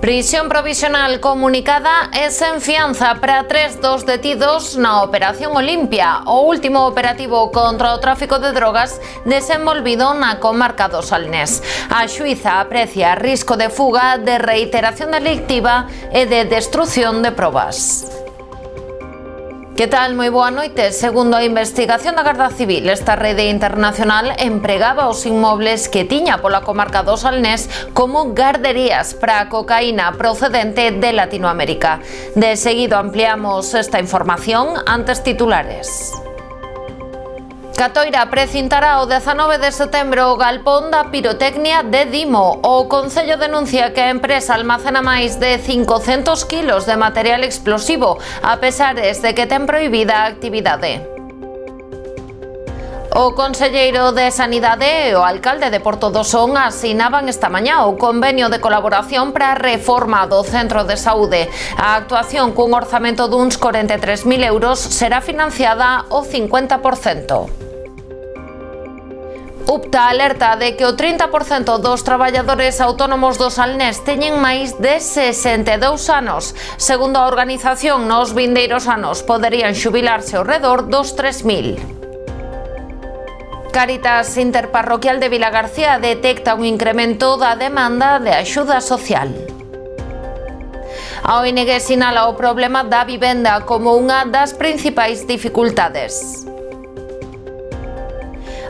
Prisión provisional comunicada e sen fianza para 3 dos detidos na Operación Olimpia, o último operativo contra o tráfico de drogas desenvolvido na comarca do Salnés. A xuíza aprecia risco de fuga, de reiteración delictiva e de destrución de probas. Que tal? Moi boa noite. Segundo a investigación da Garda Civil, esta rede internacional empregaba os inmobles que tiña pola comarca do Salnés como garderías para a cocaína procedente de Latinoamérica. De seguido ampliamos esta información, antes titulares. Catoira precintará o 19 de setembro o galpón da pirotecnia de Dimo. O Concello denuncia que a empresa almacena máis de 500 kilos de material explosivo, a pesares de que ten prohibida a actividade. O conselleiro de Sanidade e o alcalde de Porto do Son asinaban esta mañá o convenio de colaboración para a reforma do centro de saúde. A actuación cun orzamento duns 43.000 euros será financiada o 50%. UPTA alerta de que o 30% dos traballadores autónomos do Salnés teñen máis de 62 anos. Segundo a organización, nos vindeiros anos poderían xubilarse ao redor dos 3.000. Cáritas Interparroquial de Vilagarcía detecta un incremento da demanda de axuda social. A ONG sinala o problema da vivenda como unha das principais dificultades.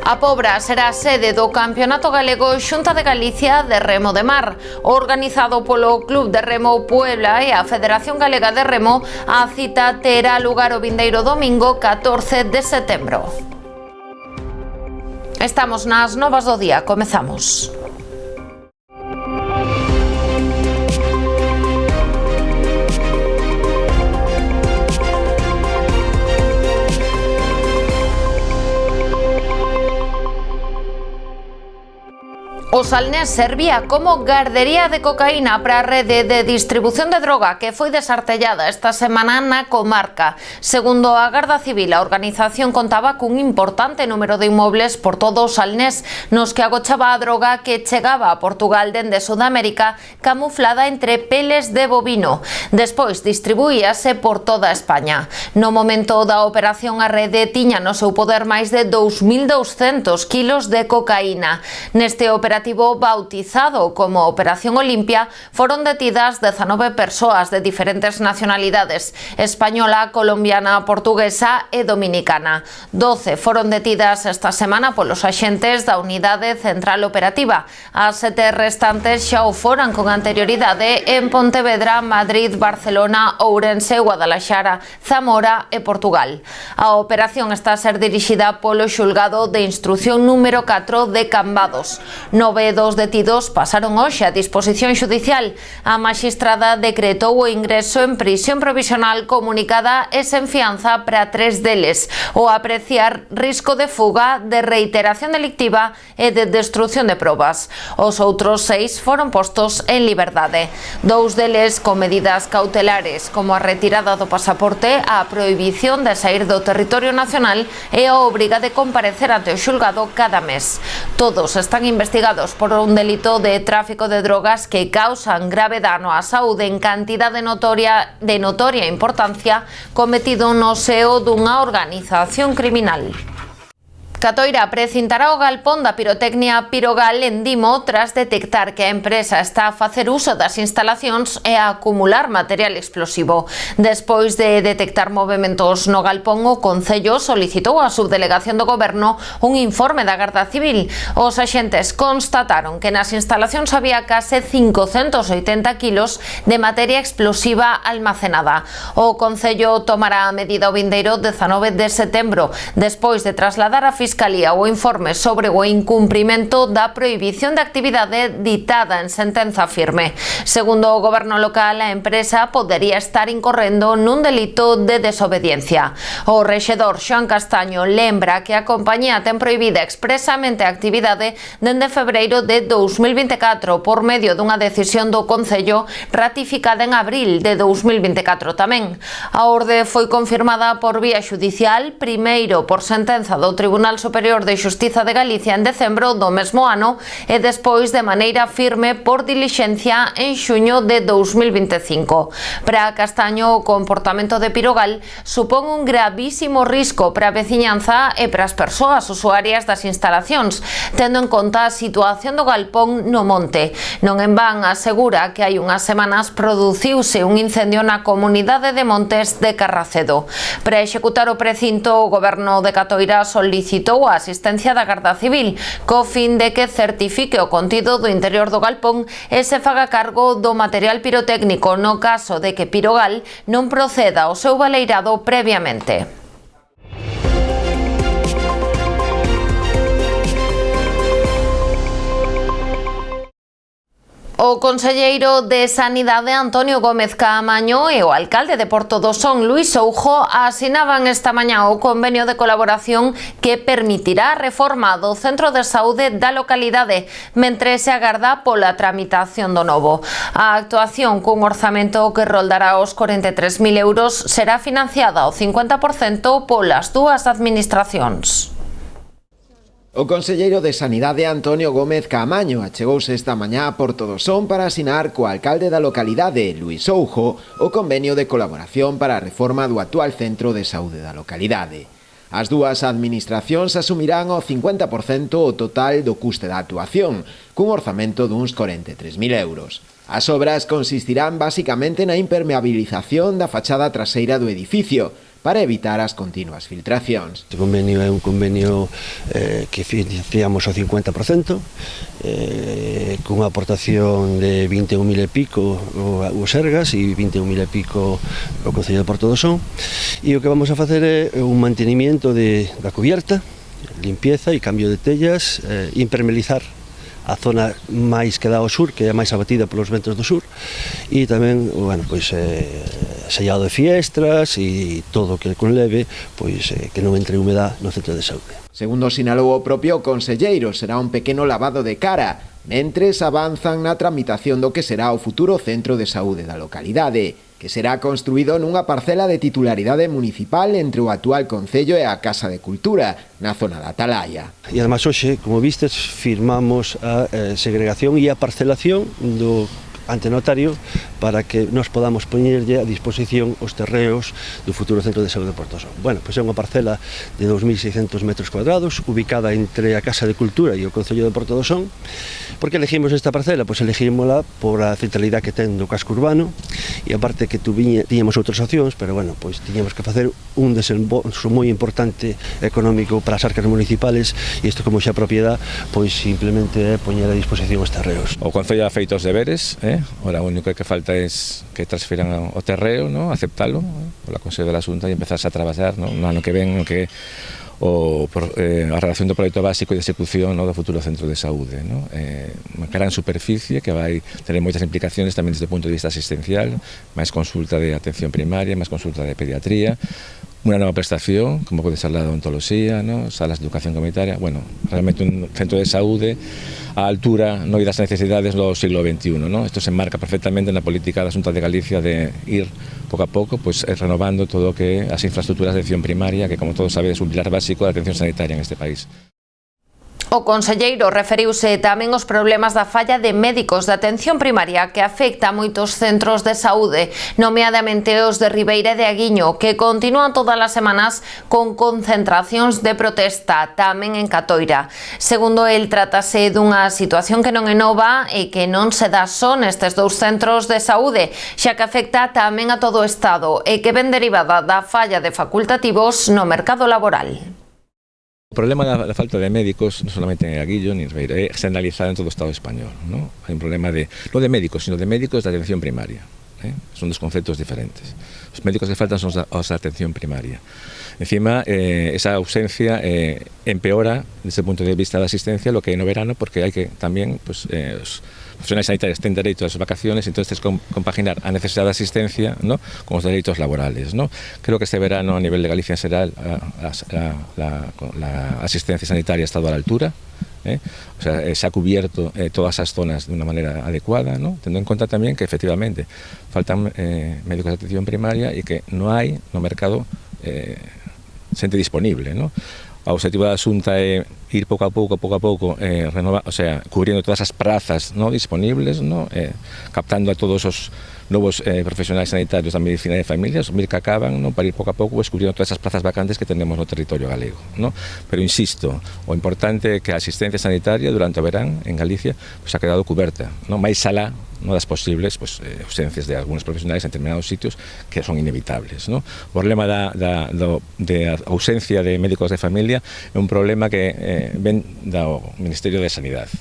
A Pobra será a sede do Campeonato Galego Xunta de Galicia de Remo de Mar. Organizado polo Club de Remo Puebla e a Federación Galega de Remo, a cita terá lugar o vindeiro domingo 14 de setembro. Estamos nas novas do día, comezamos. O Salnés servía como gardería de cocaína para a rede de distribución de droga que foi desartellada esta semana na comarca. Segundo a Garda Civil, a organización contaba cun importante número de inmobles por todo o Salnés, nos que agochaba a droga que chegaba a Portugal dende Sudamérica camuflada entre peles de bovino. Despois distribuíase por toda España. No momento da operación, a rede tiña no seu poder máis de 2.200 kilos de cocaína. Neste operativo bautizado como Operación Olimpia, foron detidas 19 persoas de diferentes nacionalidades: española, colombiana, portuguesa e dominicana. 12 foron detidas esta semana polos axentes da Unidade Central Operativa. As 7 restantes xa o foran con anterioridade en Pontevedra, Madrid, Barcelona, Ourense, Guadalaxara, Zamora e Portugal. A operación está a ser dirixida polo xulgado de instrucción número 4 de Cambados. 9 dos detidos pasaron hoxe a disposición xudicial. A maxistrada decretou o ingreso en prisión provisional comunicada e sen fianza para 3 deles, o apreciar risco de fuga, de reiteración delictiva e de destrución de probas. Os outros 6 foron postos en liberdade. 2 deles con medidas cautelares, como a retirada do pasaporte, a prohibición de sair do territorio nacional e a obriga de comparecer ante o xulgado cada mes. Todos están investigados por un delito de tráfico de drogas que causan grave dano á saúde en cantidade de notoria importancia, cometido no seo dunha organización criminal. Catoira precintará o galpón da pirotecnia Pirogal en Dimo tras detectar que a empresa está a facer uso das instalacións e a acumular material explosivo. Despois de detectar movementos no galpón, o Concello solicitou á Subdelegación do Goberno un informe da Garda Civil. Os axentes constataron que nas instalacións había case 580 kilos de materia explosiva almacenada. O Concello tomará a medida o vindeiro 19 de setembro, despois de trasladar a Fiscalía o informe sobre o incumprimento da prohibición de actividade ditada en sentenza firme. Segundo o goberno local, a empresa podería estar incorrendo nun delito de desobediencia. O rexedor Xoán Castaño lembra que a compañía ten prohibida expresamente a actividade dende febreiro de 2024 por medio dunha decisión do Concello ratificada en abril de 2024 tamén. A orde foi confirmada por vía xudicial, primeiro por sentenza do Tribunal Superior de Xustiza de Galicia en decembro do mesmo ano e despois de maneira firme por dilixencia en xuño de 2025. Para Castaño, o comportamento de Pirogal supón un gravísimo risco para a veciñanza e para as persoas usuarias das instalacións, tendo en conta a situación do galpón no monte. Non en van asegura que hai unhas semanas produciuse un incendio na comunidade de Montes de Carracedo. Para executar o precinto, o Goberno de Catoira solicitou a asistencia da Garda Civil co fin de que certifique o contido do interior do galpón e se faga cargo do material pirotécnico no caso de que Pirogal non proceda ao seu baleirado previamente. O conselleiro de Sanidade Antonio Gómez Caamaño e o alcalde de Porto do Son, Luís Soujo, asinaban esta mañá o convenio de colaboración que permitirá a reforma do centro de saúde da localidade, mentres se agarda pola tramitación do novo. A actuación cun orzamento que roldará os 43.000 euros será financiada ao 50% polas dúas administracións. O conselleiro de Sanidade Antonio Gómez Caamaño achegouse esta mañá a Porto do Son para asinar co alcalde da localidade, Luís Soujo, o convenio de colaboración para a reforma do actual centro de saúde da localidade. As dúas administracións asumirán o 50% o total do custe da actuación, cun orzamento duns 43.000 euros. As obras consistirán basicamente na impermeabilización da fachada traseira do edificio, para evitar as continuas filtracións. Este convenio é un convenio que financiamos ao 50%, cunha aportación de 21.000 e pico o Sergas e 21.000 e pico o Concello de Porto do Son, e o que vamos a facer é un mantenimiento da cubierta, limpieza e cambio de tellas, impermeabilizar a zona máis que dá ao sur, que é máis abatida polos ventos do sur, e tamén, bueno, pois sellado de fiestras e todo o que conleve, pois que non entre humedad no centro de saúde. Segundo sinalou o propio conselleiro, será un pequeno lavado de cara, mentres avanzan na tramitación do que será o futuro centro de saúde da localidade, que será construído nunha parcela de titularidade municipal entre o actual Concello e a Casa de Cultura, na zona da Atalaya. E además hoxe, como vistes, firmamos a segregación e a parcelación do ante notario para que nos podamos poñerlle a disposición os terreos do futuro centro de saúde de Porto do Son. Bueno, pois é unha parcela de 2.600 metros cuadrados, ubicada entre a Casa de Cultura e o Concello de Porto do Son. Por que elegimos esta parcela? Pois elegímola por a centralidade que ten do casco urbano, e aparte que tiñamos outras opcións, pero bueno, pois tiñamos que facer un desembolso moi importante económico para as arcas municipales, e isto como xa propiedade, pois simplemente é poñer a disposición os terreos. O Concello ha feito os deberes, Ora, o único que falta é que transfiran o terreo, aceptalo pola Consello da Xunta e empezarse a traballar no ano que ven, no que a redacción do proxecto básico e de execución do futuro centro de saúde. Unha gran superficie que vai ter moitas implicaciones tamén desde o punto de vista asistencial, máis consulta de atención primaria, máis consulta de pediatría, unha nova prestación, como pode ser la odontoloxía, salas de educación comunitaria, realmente un centro de saúde a altura e das necesidades do siglo XXI. Isto se enmarca perfectamente na política da Xunta de Galicia de ir pouco a pouco renovando todo o que as infraestructuras de atención primaria, que como todos sabedes é un pilar básico da atención sanitaria en este país. O conselleiro referiuse tamén aos problemas da falla de médicos de atención primaria que afecta a moitos centros de saúde, nomeadamente os de Ribeira de Aguiño, que continúan todas as semanas con concentracións de protesta, tamén en Catoira. Segundo el, trátase dunha situación que non é nova e que non se dá só nestes dous centros de saúde, xa que afecta tamén a todo o Estado e que ven derivada da falla de facultativos no mercado laboral. O problema da falta de médicos non solamente en Aguillo ni en Ribeira, é generalizado en todo o Estado español. Hai un problema non de médicos, sino de médicos de atención primaria. Son dos conceptos diferentes. Os médicos que faltan son os de atención primaria. Encima, esa ausencia empeora desde o punto de vista da asistencia lo que é no verano, porque hai que tamén os profesionais sanitarios ten dereito ás vacaciones, entonces compaginar a necesidade de asistencia con os dereitos laborales. Creo que este verano a nivel de Galicia será la asistencia sanitaria ha estado a la altura, o sea, se ha cubierto todas as zonas de unha maneira adecuada, tendo en conta tamén que efectivamente faltan médicos de atención primaria e que non hai no mercado xente disponible. o objetivo da Xunta é ir pouco a pouco, cubrindo todas as prazas, no, disponibles, no, captando a todos os novos profesionais sanitarios da medicina de familia, os 1000 que acaban, no, para ir pouco a pouco cubrindo todas as plazas vacantes que tenemos no territorio galego, no? Pero insisto, o importante é que a asistencia sanitaria durante o verán en Galicia pues, ha quedado cuberta, no? Máis alá no das posibles ausencias de algunos profesionais en determinados sitios que son inevitables, no? O problema de ausencia de médicos de familia é un problema que ven do Ministerio de Sanidade,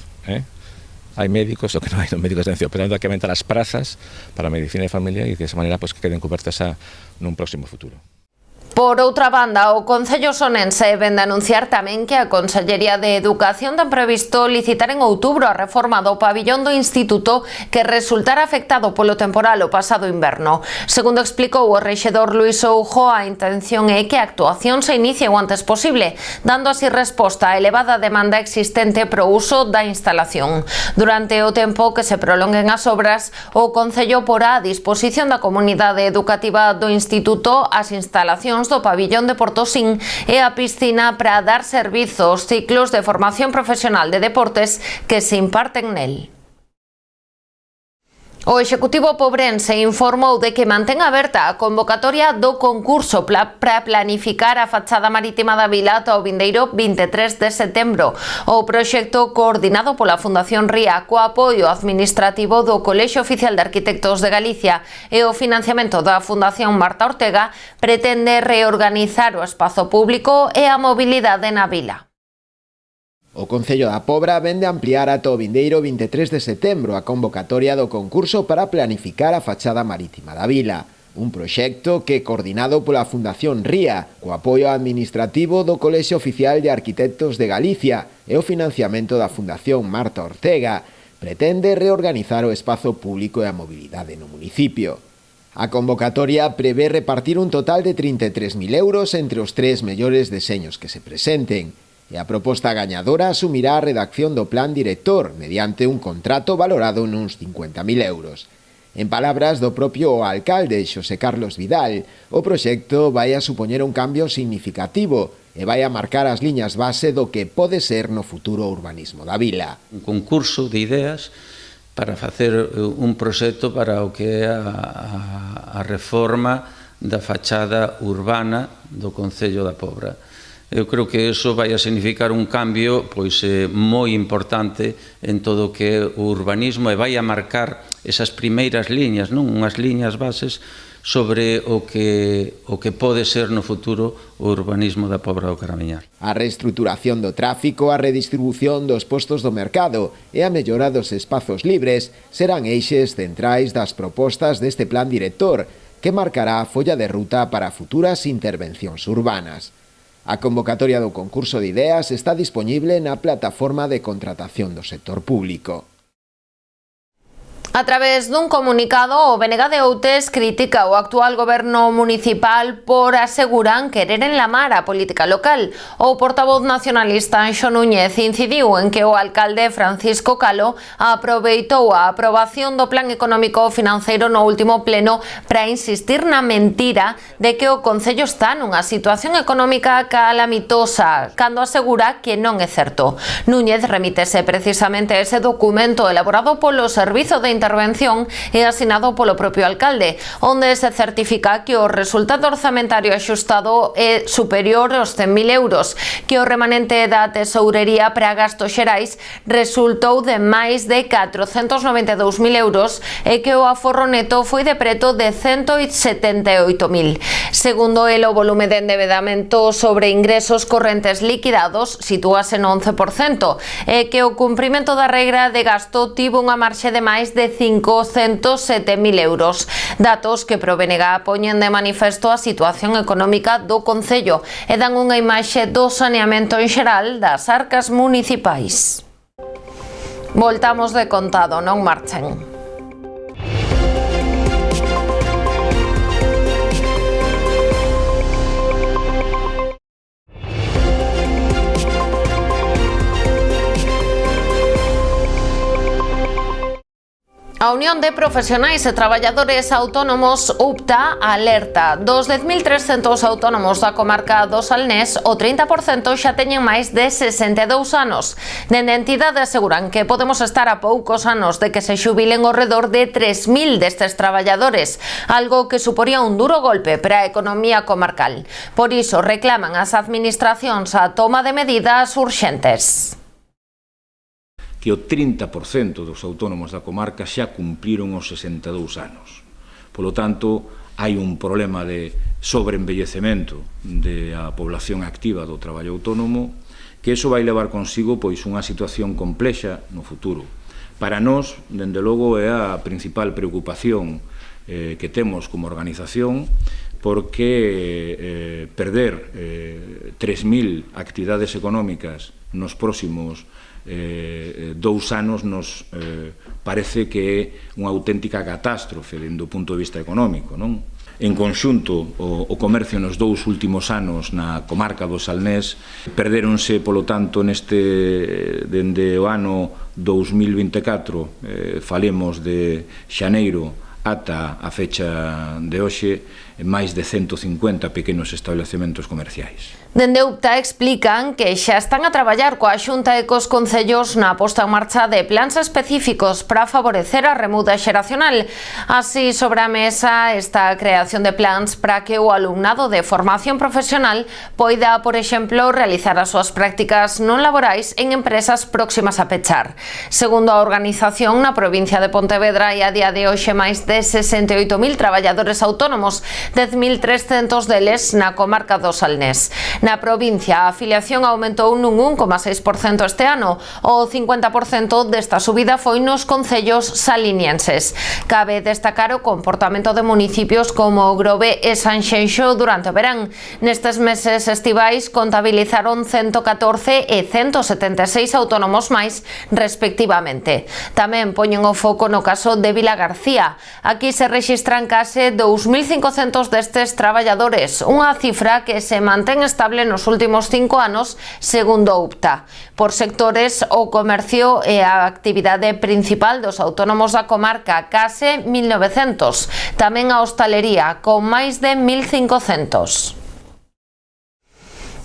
hai médicos, o que non hai médicos de atención, pero hai que aumentar as prazas para a medicina de familia e de esa maneira pues, que queden cobertas nun próximo futuro. Por outra banda, o Concello sonense ven de anunciar tamén que a Consellería de Educación ten previsto licitar en outubro a reforma do pabillón do Instituto que resultara afectado polo temporal o pasado inverno. Segundo explicou o rexedor Luís Soujo, a intención é que a actuación se inicie o antes posible, dando así resposta á elevada demanda existente pro uso da instalación. Durante o tempo que se prolonguen as obras, o Concello porá a disposición da comunidade educativa do Instituto as instalacións do pabillón de Portosín e a piscina para dar servizo aos ciclos de formación profesional de deportes que se imparten nel. O Executivo pobrense informou de que mantén aberta a convocatoria do concurso para planificar a fachada marítima da vila ata o vindeiro 23 de setembro. O proxecto coordinado pola Fundación Ría co apoio administrativo do Colexio Oficial de Arquitectos de Galicia e o financiamento da Fundación Marta Ortega pretende reorganizar o espazo público e a mobilidade na vila. O Concello da Pobra vende ampliar ata o vindeiro 23 de setembro a convocatoria do concurso para planificar a fachada marítima da vila. Un proxecto que, coordinado pola Fundación Ría, co apoio administrativo do Colexio Oficial de Arquitectos de Galicia e o financiamento da Fundación Marta Ortega, pretende reorganizar o espazo público e a mobilidade no municipio. A convocatoria prevé repartir un total de 33.000 euros entre os 3 mellores deseños que se presenten. E a proposta gañadora asumirá a redacción do plan director mediante un contrato valorado nuns 50.000 euros. En palabras do propio alcalde Xosé Carlos Vidal, o proxecto vai a supoñer un cambio significativo e vai a marcar as liñas base do que pode ser no futuro urbanismo da vila. Un concurso de ideas para facer un proxecto para o que é a reforma da fachada urbana do Concello da Pobra. Eu creo que iso vai a significar un cambio pois moi importante en todo o que é o urbanismo e vai a marcar esas primeiras liñas, non? Unhas liñas bases sobre o que pode ser no futuro o urbanismo da Pobra do Caramiñal. A reestruturación do tráfico, a redistribución dos postos do mercado e a mellora dos espazos libres serán eixes centrais das propostas deste plan director que marcará a folla de ruta para futuras intervencións urbanas. A convocatoria do concurso de ideas está disponible na plataforma de contratación do sector público. A través dun comunicado, o BNG de Outes critica o actual goberno municipal por aseguran querer enlamar a política local. O portavoz nacionalista Anxo Núñez incidiu en que o alcalde Francisco Calo aproveitou a aprobación do plan económico financeiro no último pleno para insistir na mentira de que o Concello está nunha situación económica calamitosa, cando asegura que non é certo. Núñez remítese precisamente a ese documento elaborado polo Servizo de Intervención e asinado polo propio alcalde, onde se certifica que o resultado orzamentario axustado é superior aos 100.000 euros, que o remanente da tesourería para gastos xerais resultou de máis de 492.000 euros e que o aforro neto foi de preto de 178.000. Segundo el, o volume de endebedamento sobre ingresos correntes liquidados sitúase no 11% e que o cumprimento da regra de gasto tivo unha marxe de máis de 507.000 euros. Datos que pro BNG poñen de manifesto a situación económica do Concello e dan unha imaxe do saneamento en xeral das arcas municipais. Voltamos de contado, non marchen. A Unión de Profesionais e Traballadores Autónomos UPTA alerta. Dos 10.300 autónomos da comarca do Salnés, o 30% xa teñen máis de 62 anos. Dende a entidade aseguran que podemos estar a poucos anos de que se xubilen ao redor de 3.000 destes traballadores, algo que suporía un duro golpe para a economía comarcal. Por iso reclaman ás administracións a toma de medidas urxentes. Que o 30% dos autónomos da comarca xa cumpriron os 62 anos. Polo tanto, hai un problema de sobreenvellecemento da población activa do traballo autónomo, que iso vai levar consigo pois unha situación complexa no futuro. Para nós, dende logo, é a principal preocupación que temos como organización, porque perder 3.000 actividades económicas nos próximos 2 anos nos parece que é unha auténtica catástrofe dende o punto de vista económico, non? En conxunto, o comercio nos 2 últimos anos na comarca do Salnés perderonse, polo tanto, dende o ano 2024, falemos de xaneiro ata a fecha de hoxe, máis de 150 pequenos establecementos comerciais. Dende UPTA explican que xa están a traballar coa Xunta e cos concellos na posta en marcha de plans específicos para favorecer a remuda xeracional. Así, sobre a mesa está a creación de plans para que o alumnado de formación profesional poida, por exemplo, realizar as súas prácticas non laborais en empresas próximas a pechar. Segundo a organización, na provincia de Pontevedra hai a día de hoxe máis de 68.000 traballadores autónomos, 10.300 deles na comarca do Salnés. Na provincia, a afiliación aumentou nun 1,6% este ano. O 50% desta subida foi nos concellos salinienses. Cabe destacar o comportamento de municipios como Grove e Sanxenxo durante o verán. Nestes meses estivais contabilizaron 114 e 176 autónomos máis, respectivamente. Tamén poñen o foco no caso de Vilagarcía. Aquí se rexistran case 2.500 destes traballadores, unha cifra que se mantén estable nos últimos 5 anos, segundo UPTA. Por sectores, o comercio é a actividade principal dos autónomos da comarca, case 1.900. Tamén a hostalería, con máis de 1.500.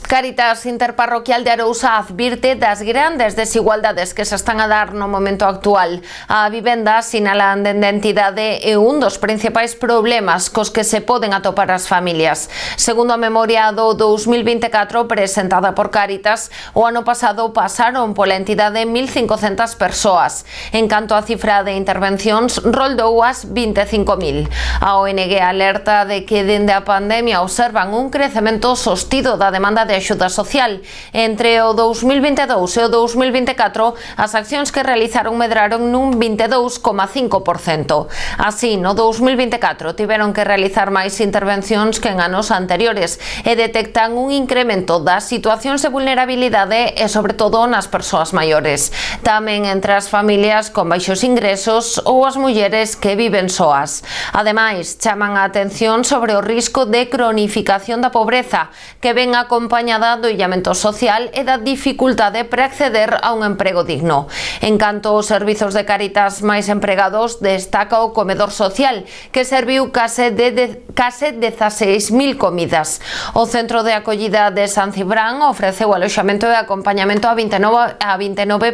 Cáritas Interparroquial de Arousa advirte das grandes desigualdades que se están a dar no momento actual. A vivenda, sinalan dende a entidade, é un dos principais problemas cos que se poden atopar as familias. Segundo a memoria do 2024 presentada por Cáritas, o ano pasado pasaron pola entidade 1.500 persoas. En canto a cifra de intervencións, roldou as 25.000. A ONG alerta de que dende a pandemia observan un crecemento sostido da demanda de axuda social. Entre o 2022 e o 2024, as accións que realizaron medraron nun 22,5%. Así, no 2024 tiveron que realizar máis intervencións que en anos anteriores e detectan un incremento das situacións de vulnerabilidade e, sobre todo, nas persoas maiores. Tamén entre as familias con baixos ingresos ou as mulleres que viven soas. Ademais, chaman a atención sobre o risco de cronificación da pobreza, que ven acompañada do illamento social e da dificultade para acceder a un emprego digno. En canto aos servizos de Cáritas máis empregados, destaca o comedor social, que serviu case 16.000 comidas. O Centro de Acollida de San Cibrán ofreceu aloxamento e acompañamento a 29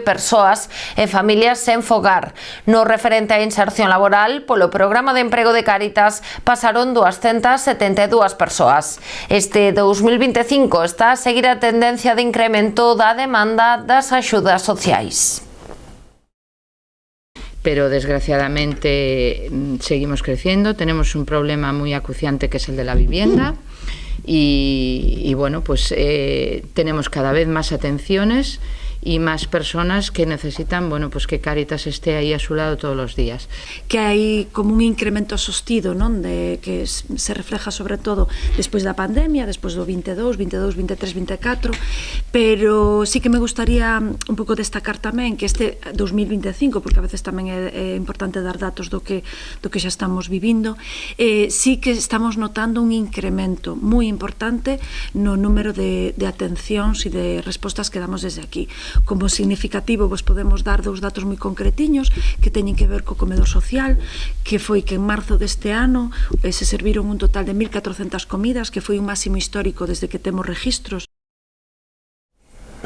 persoas e familias sen fogar. No referente á inserción laboral, polo programa de emprego de Cáritas pasaron 272 persoas. Este 2025 está a seguir a tendencia de incremento da demanda das axudas sociais. Pero desgraciadamente seguimos creciendo, tenemos un problema muy acuciante que es el de la vivienda y bueno, pues tenemos cada vez más atenciones y más personas que necesitan, bueno, pues que Cáritas esté aí a su lado todos os días. Que hai como un incremento sostido, non? Que se refleja sobre todo despois da pandemia, despois do 22, 23, 24, pero sí que me gustaría un pouco destacar tamén que este 2025, porque a veces tamén é importante dar datos do que xa estamos vivindo, sí que estamos notando un incremento moi importante no número de atencións e de respostas que damos desde aquí. como significativo vos podemos dar dous datos moi concretiños que teñen que ver co comedor social, que foi que en marzo deste ano se serviron un total de 1.400 comidas, que foi un máximo histórico desde que temos registros.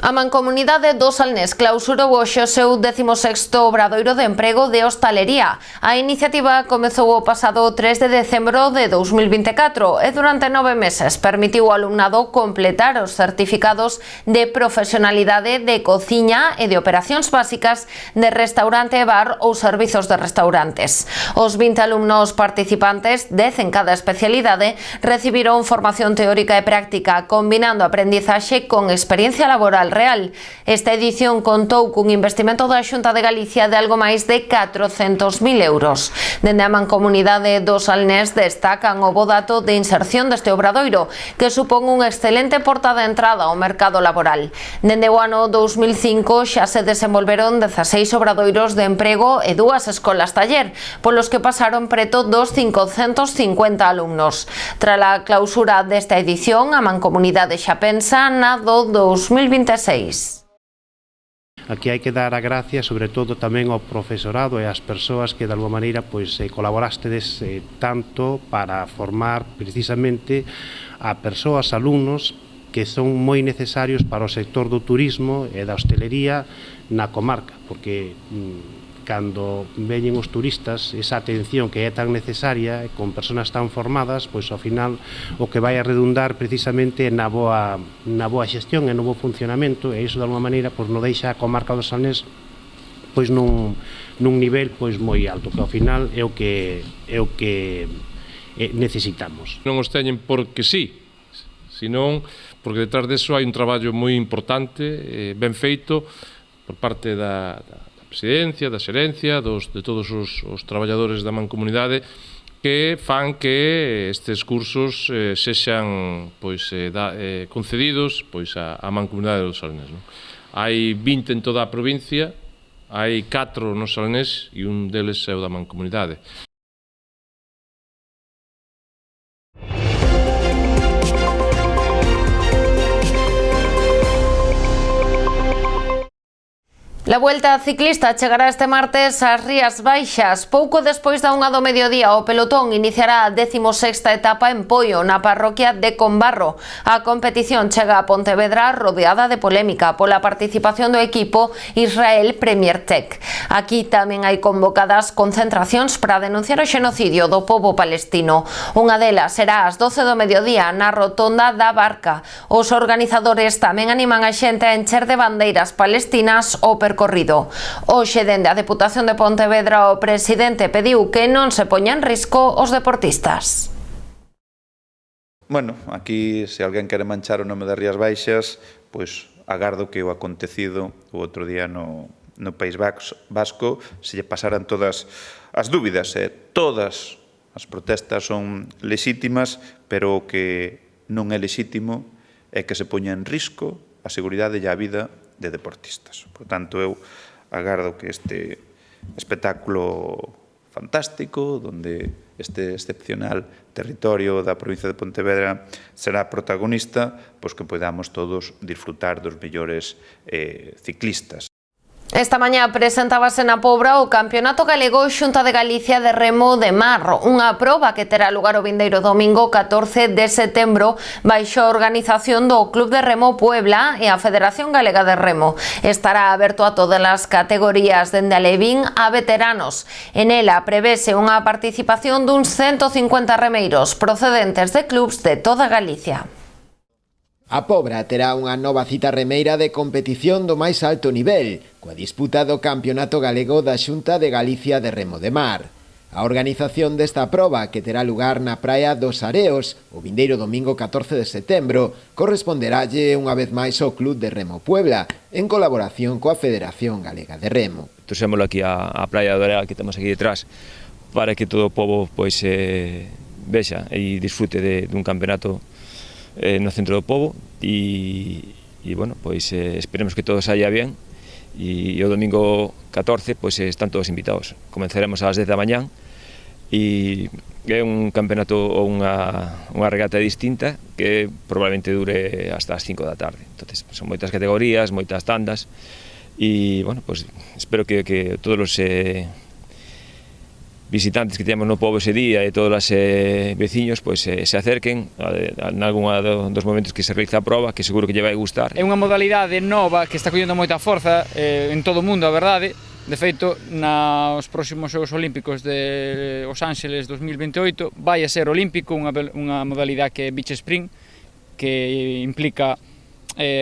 A Mancomunidade do Salnés clausurou hoxe o seu 16º obradoiro de emprego de hostalería. A iniciativa comezou o pasado 3 de decembro de 2024 e durante 9 meses permitiu ao alumnado completar os certificados de profesionalidade de cociña e de operacións básicas de restaurante, bar ou servizos de restaurantes. Os 20 alumnos participantes, 10 en cada especialidade, recibiron formación teórica e práctica, combinando aprendizaxe con experiencia laboral real. Esta edición contou cun investimento da Xunta de Galicia de algo máis de 400.000 euros. Dende a Mancomunidade do Salnés destacan o bo dato de inserción deste obradoiro, que supón unha excelente porta de entrada ao mercado laboral. Dende o ano 2005 xa se desenvolveron 16 obradoiros de emprego e 2 escolas taller, polos que pasaron preto dos 550 alumnos. Tras a clausura desta edición, a Mancomunidade xa pensa na do 2026. Aquí hai que dar a gracia sobre todo tamén ao profesorado e ás persoas que de alguma maneira colaborastedes tanto para formar precisamente a persoas, alumnos que son moi necesarios para o sector do turismo e da hostelería na comarca, porque cando veñen os turistas, esa atención que é tan necesaria con persoas tan formadas, pois ao final o que vai a redundar precisamente na boa xestión e no bo funcionamento, e iso de alguma maneira pois non deixa a comarca do Salnés pois nun nivel pois moi alto, que ao final é o que necesitamos. Non os teñen porque sí, senón porque detrás deso hai un traballo moi importante, ben feito por parte da Presidencia, da Xerencia, de todos os traballadores da Mancomunidade, que fan que estes cursos sexan concedidos á Mancomunidade do Salnés. Hai 20 en toda a provincia, hai 4 no Salnés e un deles é o da Mancomunidade. La Vuelta Ciclista chegará este martes ás Rías Baixas. Pouco despois da 1 do mediodía, o pelotón iniciará a 16ª etapa en Poio, na parroquia de Combarro. A competición chega a Pontevedra rodeada de polémica pola participación do equipo Israel Premier Tech. Aquí tamén hai convocadas concentracións para denunciar o xenocidio do pobo palestino. Unha delas será ás 12 do mediodía na rotonda da Barca. Os organizadores tamén animan a xente a encher de bandeiras palestinas o percorrido. Hoxe, dende a Deputación de Pontevedra, o presidente pediu que non se poña en risco os deportistas. Bueno, aquí, se alguén quere manchar o nome das Rías Baixas, pois agardo que o acontecido o outro día no País Vasco se lle pasaran todas as dúbidas. Todas as protestas son lexítimas, pero o que non é lexítimo é que se poña en risco a seguridade e a vida de deportistas. Por tanto, eu agardo que este espectáculo fantástico, donde este excepcional territorio da provincia de Pontevedra será protagonista, pois que podamos todos disfrutar dos mellores ciclistas. Esta mañá presentábase na Pobra o Campeonato Galego Xunta de Galicia de Remo de Mar, unha proba que terá lugar o vindeiro domingo 14 de setembro baixo a organización do Club de Remo Puebla e a Federación Galega de Remo. Estará aberto a todas as categorías, dende alevín a veteranos. En ela prevese unha participación duns 150 remeiros procedentes de clubs de toda Galicia. A Pobra terá unha nova cita remeira de competición do máis alto nivel, coa disputa do Campeonato Galego da Xunta de Galicia de Remo de Mar. A organización desta proba, que terá lugar na praia dos Areos o vindeiro domingo 14 de setembro, corresponderálle unha vez máis ao Club de Remo Puebla, en colaboración coa Federación Galega de Remo. Trouxémolo aquí á praia do Areal que temos aquí detrás, para que todo o pobo vexa e disfrute dun campeonato no centro do pobo e bueno, pois esperemos que todo saia bien e o domingo 14 pois están todos invitados. Comenzaremos ás 10 da mañán e é un campeonato ou unha regata distinta que probablemente dure hasta as 5 da tarde. Entonces, son moitas categorías, moitas tandas e, bueno, pues espero que todos os visitantes que temos no pobo ese día e todos os veciños pues, se acerquen en algún dos momentos que se realiza a proba, que seguro que lle vai gustar. É unha modalidade nova que está collendo moita forza en todo o mundo, a verdade. De feito, nos próximos Xogos Olímpicos de Los Ángeles 2028 vai a ser olímpico unha modalidade que é beach sprint, que implica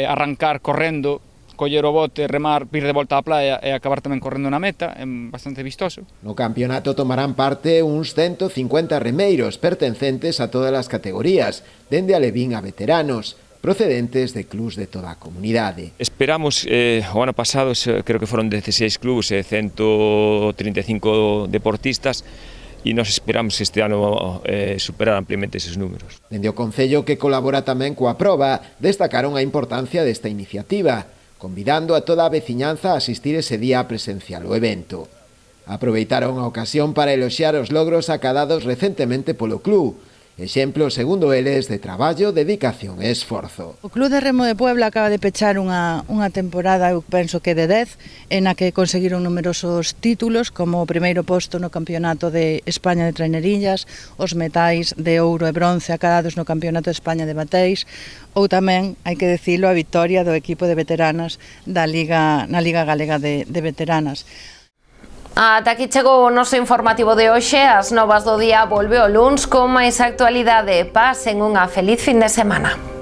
arrancar correndo, coller o bote, remar, vir de volta á playa e acabar tamén correndo na meta, é bastante vistoso. No campeonato tomarán parte uns 150 remeiros pertencentes a todas as categorías, dende alevín a veteranos, procedentes de clubs de toda a comunidade. Esperamos, o ano pasado creo que foron 16 clubs e 135 deportistas e nos esperamos este ano superar ampliamente eses números. Dende o Concello, que colabora tamén coa proba, destacaron a importancia desta iniciativa, convidando a toda a veciñanza a asistir ese día presencial ao evento. Aproveitaron a ocasión para eloxiar os logros acadados recentemente polo club, exemplo, segundo eles, de traballo, dedicación e esforzo. O Club de Remo de Puebla acaba de pechar unha temporada, eu penso que de 10, en a que conseguiron numerosos títulos, como o primeiro posto no Campeonato de España de Trainerillas, os metais de ouro e bronce acadados no Campeonato de España de bateis, ou tamén, hai que dicilo, a victoria do equipo de veteranas na Liga Galega de Veteranas. Ata aquí chegou o noso informativo de hoxe. As novas do día volve o luns con máis actualidade. Pasen unha feliz fin de semana.